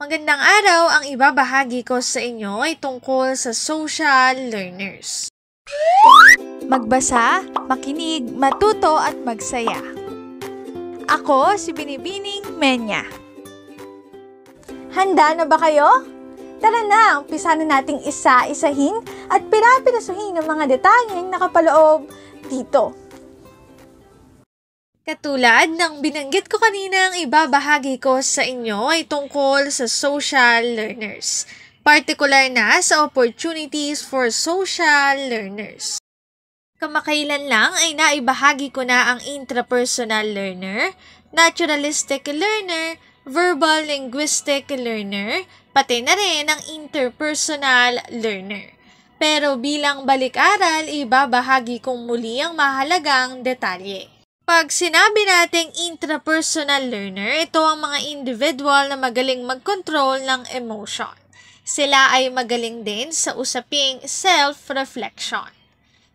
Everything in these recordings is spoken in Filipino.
Magandang araw, ang ibabahagi ko sa inyo ay tungkol sa social learners. Magbasa, makinig, matuto at magsaya. Ako si Binibining Menya. Handa na ba kayo? Tara na, umpisa na nating isa-isahin at pirapirasuhin ang mga detalyeng nakapaloob dito. Katulad ng binanggit ko kanina, ang ibabahagi ko sa inyo ay tungkol sa social learners, partikular na sa opportunities for social learners. Kamakailan lang ay naibahagi ko na ang intrapersonal learner, naturalistic learner, verbal linguistic learner, pati na rin ang interpersonal learner. Pero bilang balik-aral, ibabahagi kong muli ang mahalagang detalye. Pag sinabi nating intrapersonal learner, ito ang mga individual na magaling mag-control ng emotion. Sila ay magaling din sa usaping self-reflection.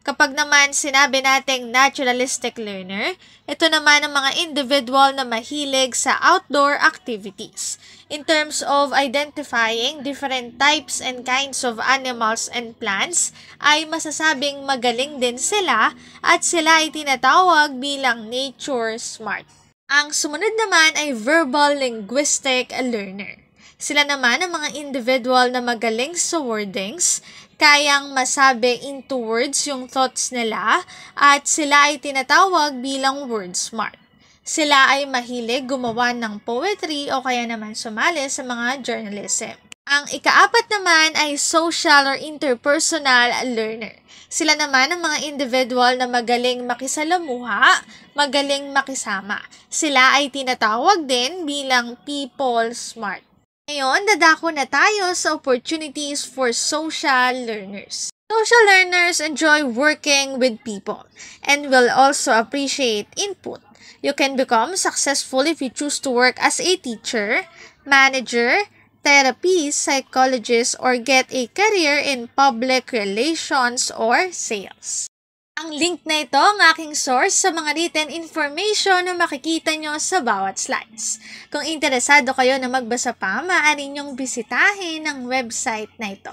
Kapag naman sinabi nating naturalistic learner, ito naman ang mga individual na mahilig sa outdoor activities. In terms of identifying different types and kinds of animals and plants, ay masasabing magaling din sila at sila ay tinatawag bilang nature smart. Ang sumunod naman ay verbal linguistic learner. Sila naman ang mga individual na magaling sa wordings, kayang masabi into words yung thoughts nila at sila ay tinatawag bilang word smart. Sila ay mahilig gumawa ng poetry o kaya naman sumali sa mga journalism. Ang ikaapat naman ay social or interpersonal learner. Sila naman ang mga individual na magaling makisalamuha, magaling makisama. Sila ay tinatawag din bilang people smart. Ngayon, dadako na tayo sa opportunities for social learners. Social learners enjoy working with people and will also appreciate input. You can become successful if you choose to work as a teacher, manager, therapist, psychologist, or get a career in public relations or sales. Ang link na ito ang aking source sa mga written information na makikita nyo sa bawat slides. Kung interesado kayo na magbasa pa, maaari nyong bisitahin ang website na ito.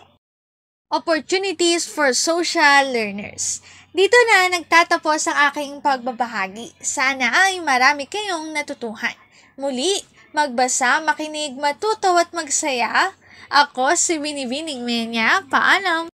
Opportunities for social learners. Dito na nagtatapos ang aking pagbabahagi. Sana ay marami kayong natutuhan. Muli, magbasa, makinig, matuto at magsaya. Ako si Binibining Menya. Paalam!